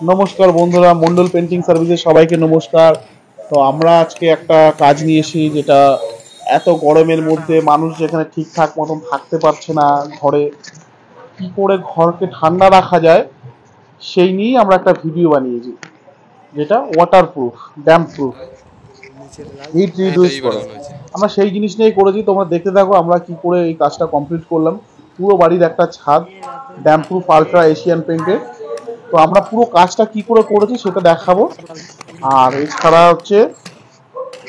নমস্কার বন্ধুরা, মন্ডল পেন্টিং সার্ভিসে সবাইকে নমস্কার। তো আমরা আজকে একটা কাজ নিয়েছি, যেটা এত গরমের মধ্যে মানুষ যেখানে ঠিকঠাক মতন থাকতে পারছে না ঘরে, কি করে ঘরকে ঠান্ডা রাখা যায় সেই নিয়েই আমরা একটা ভিডিও বানিয়েছি, যেটা waterproof, damp proof, heat reduce করে। আমরা সেই জিনিস নিয়েই করেছি, তোমরা দেখতে থাকো আমরা কি করে এই কাজটা কমপ্লিট করলাম। পুরো বাড়ির একটা ছাদ ড্যাম্প প্রুফ আলট্রা এশিয়ান পেন্টের। তো আমরা পুরো কাজটা কি করে করেছি সেটা দেখাবো, আর এছাড়া হচ্ছে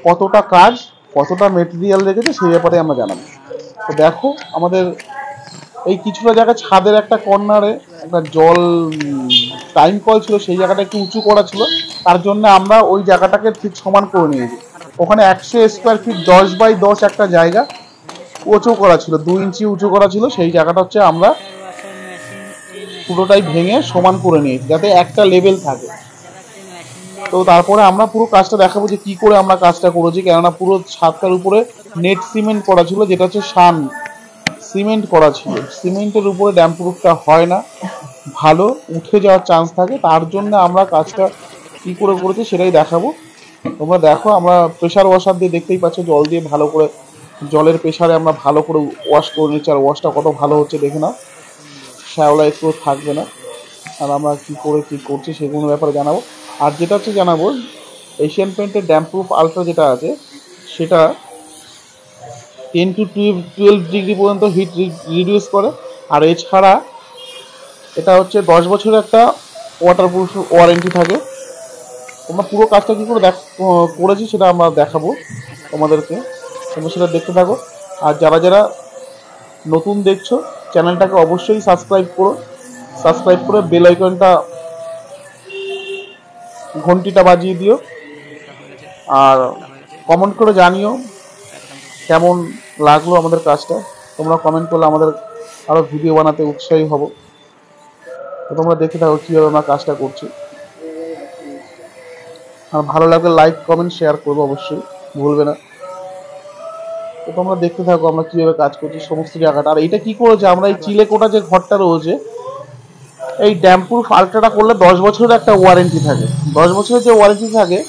কতটা কাজ, কতটা মেটেরিয়াল লেগেছে সেই ব্যাপারে আমরা জানাবো। তো দেখো, আমাদের এই কিছুটা জায়গা ছাদের একটা কর্নারে একটা জল টাইম কল ছিল, সেই জায়গাটা একটু উঁচু করা ছিল, তার জন্য আমরা ওই জায়গাটাকে ঠিক সমান করে নিয়েছি। ওখানে 100 স্কোয়ার ফিট 10x10 একটা জায়গা উঁচু করা ছিল, 2 ইঞ্চি উঁচু করা ছিল, সেই জায়গাটা হচ্ছে আমরা পুরোটাই ভেঙে সমান করে নিয়েছি যাতে একটা লেভেল থাকে। তো তারপরে আমরা পুরো কাজটা দেখাবো যে কি করে আমরা কাজটা করেছি, কেননা পুরো ছাদটার উপরে নেট সিমেন্ট করা ছিল, যেটা হচ্ছে শান সিমেন্ট করা ছিল। সিমেন্টের উপরে ড্যাম্প প্রুফটা হয় না, ভালো উঠে যাওয়ার চান্স থাকে, তার জন্য আমরা কাজটা কি করে করেছি সেটাই দেখাবো। তোমরা দেখো, আমরা প্রেশার ওয়াশার দিয়ে দেখতেই পাচ্ছ, জল দিয়ে ভালো করে, জলের প্রেশারে আমরা ভালো করে ওয়াশ করে নিচ্ছি। আর ওয়াশটা কত ভালো হচ্ছে দেখে নাও, শ্যাওলা একটু থাকবে না। আর আমরা কি করে কি করছি সেগুলোর ব্যাপারে জানাবো। আর যেটা হচ্ছে জানাবো, এশিয়ান পেন্টের ড্যাম্প প্রুফ আলট্রা যেটা আছে সেটা 10 to 12 ডিগ্রি পর্যন্ত হিট রিডিউস করে। আর এছাড়া এটা হচ্ছে 10 বছরের একটা ওয়াটার প্রুফ ওয়ারেন্টি থাকে। তোমরা পুরো কাজটা কী করে করেছি সেটা আমরা দেখাবো তোমাদেরকে, তোমরা সেটা দেখতে থাকো। আর যারা যারা নতুন দেখছো চ্যানেলটাকে অবশ্যই সাবস্ক্রাইব করো, সাবস্ক্রাইব করে বেল আইকনটা, ঘন্টিটা বাজিয়ে দিও। আর কমেন্ট করে জানিও কেমন লাগলো আমাদের কাজটা। তোমরা কমেন্ট করলে আমাদের আরও ভিডিও বানাতে উৎসাহী হব। তো তোমরা দেখতে থাকো কীভাবে আমরা কাজটা করছি। আর ভালো লাগলে লাইক কমেন্ট শেয়ার করবো, অবশ্যই ভুলবে না। তো তোমরা দেখতে থাকো আমরা কীভাবে কাজ করছি সমস্ত জায়গাটা। আর এইটা কী করেছে, আমরা এই চিলেকোটা যে ঘরটা রয়েছে, এই ড্যাম্প প্রুফ আলট্রাটা করলে 10 বছরের একটা ওয়ারেন্টি থাকে। 10 বছরের যে ওয়ারেন্টি থাকে,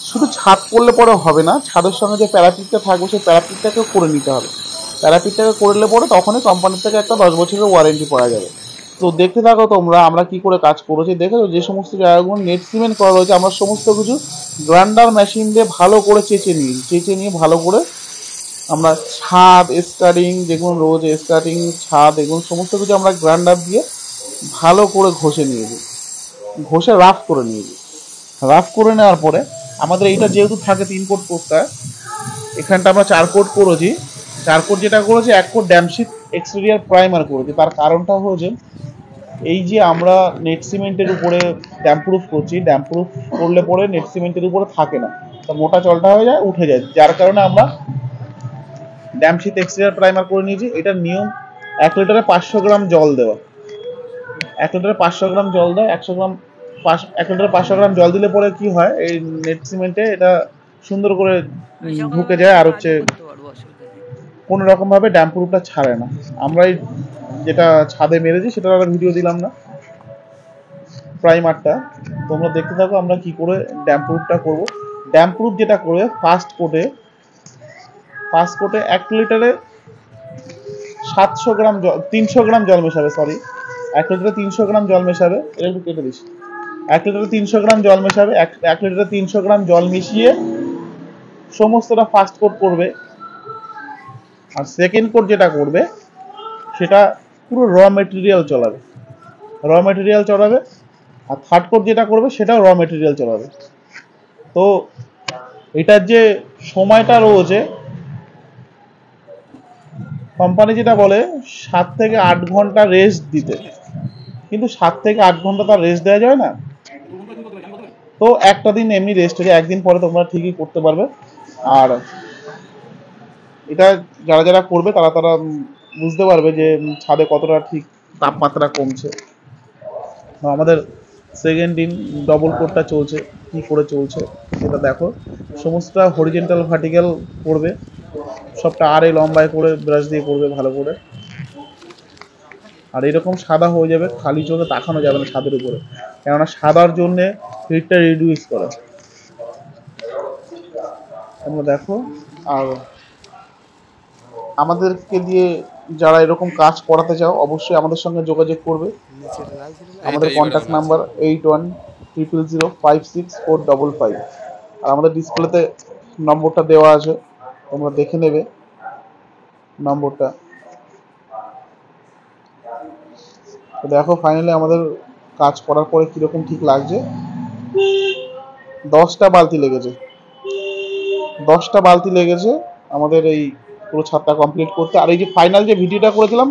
শুধু ছাদ করলে পরে হবে না, ছাদের সঙ্গে যে প্যারাপিটটা থাকবে সেই প্যারাপিটটাকেও করে নিতে হবে। প্যারাপিটটাকে করলে পরে তখনই কোম্পানির থেকে একটা 10 বছরের ওয়ারেন্টি পাওয়া যাবে। তো দেখতে থাকো তোমরা আমরা কি করে কাজ করেছি। দেখেছো যে সমস্ত জায়গাগুলো নেট সিমেন্ট করা রয়েছে, আমরা সমস্ত কিছু গ্রাইন্ডার মেশিন দিয়ে ভালো করে চেঁচে নিয়ে ভালো করে আমরা ছাদ স্কার্টিং যেগুলো রয়েছে, স্কার্টিং ছাদ এগুলো সমস্ত কিছু আমরা গ্রাইন্ডার দিয়ে ভালো করে ঘষে নিয়েছি, ঘষে রাফ করে নিয়েছি। রাফ করে নেওয়ার পরে আমাদের এইটা যেহেতু থাকে 3 কোট কোটটা, এখানটা আমরা 4 কোট করেছি। 4 কোট যেটা করেছি, 1 কোট ড্যামশিট এক্সটেরিয়ার প্রাইমার করেছি। তার কারণটা হচ্ছে এই যে আমরা নেট সিমেন্টের উপরে ড্যাম্প প্রুফ করছি, ড্যাম্প প্রুফ করলে পরে নেট সিমেন্টের উপরে থাকে না, তা মোটা জলটা হয়ে যায়, উঠে যায়, যার কারণে আমরা ড্যামশিট এক্সটেরিয়ার প্রাইমার করে নিয়েছি। এটার নিয়ম 1 লিটারে 500 গ্রাম জল দেওয়া। 1 লিটারে 500 গ্রাম জল দেয়, 1 লিটারে 500 গ্রাম জল দিলে পরে কি হয়, এই নেট সিমেন্টে এটা সুন্দর করে ঢুকে যায়, আর হচ্ছে কোনো রকমভাবে ড্যাম্প প্রুফটা ছাড়ে না। আমরা এই যেটা ছাদে মেরেছি সেটার আর ভিডিও দিলাম না, প্রাইমারটা তোমরা দেখতে থাকো আমরা কি করে ড্যাম্প প্রুফটা করবো। ড্যাম্প প্রুফ যেটা করবে ফার্স্ট কোটে 1 লিটারে 700 গ্রাম জল, 300 গ্রাম জল মেশাবে, সরি 1 লিটারে 300 গ্রাম জল মেশাবে। এটা একটু কেটে দিস। 1 লিটারে 300 গ্রাম জল মেশাবে, 1 লিটারে 300 গ্রাম জল মিশিয়ে সমস্তটা ফার্স্ট কোট করবে। আর সেকেন্ড কোট যেটা করবে সেটা পুরো র মেটেরিয়াল চড়াবে। আর থার্ড কোট যেটা করবে সেটাও র মেটেরিয়াল চড়াবে। তো এটার যে সময়টা রয়েছে, কোম্পানি যেটা বলে 7 থেকে 8 ঘন্টা রেস্ট দিতে, কিন্তু 7 থেকে 8 ঘন্টা তার রেস্ট দেওয়া যায় না। তো একটা দিন এমনি রেস্ট হয়ে যায়, একদিন পরে তোমরা ঠিকই করতে পারবে। আর এটা যারা যারা করবে তারা তারা বুঝতে পারবে যে ছাদে কতটা ঠিক তাপমাত্রা কমছে। আমাদের সেকেন্ড দিন ডবল কোটটা চলছে, কি করে চলছে সেটা দেখো। সমস্তটা হরিজেন্টাল ভার্টিক্যাল করবে, সবটা আরে লম্বায় করে ব্রাশ দিয়ে করবে ভালো করে। আর এরকম সাদা হয়ে যাবে, খালি চোখে তাকানো যাবে না ছাদের উপরে, কেননা সাদার জন্যে হিটটা রিডিউস করে। তোমরা দেখো। আর আমাদেরকে দিয়ে যারা এরকম কাজ করাতে চাও অবশ্যই আমাদের সঙ্গে যোগাযোগ করবে। আমাদের কন্ট্যাক্ট নাম্বার 8100056455। আর আমাদের ডিসপ্লেতে নম্বরটা দেওয়া আছে, তোমরা দেখে নেবে নম্বরটা। তো দেখো ফাইনালি আমাদের কাজ করার পরে কীরকম ঠিক লাগছে। 10টা বালতি লেগেছে, 10টা বালতি লেগেছে আমাদের এই পুরো ছাদটা কমপ্লিট করতে। আর এই যে ফাইনাল যে ভিডিওটা করেছিলাম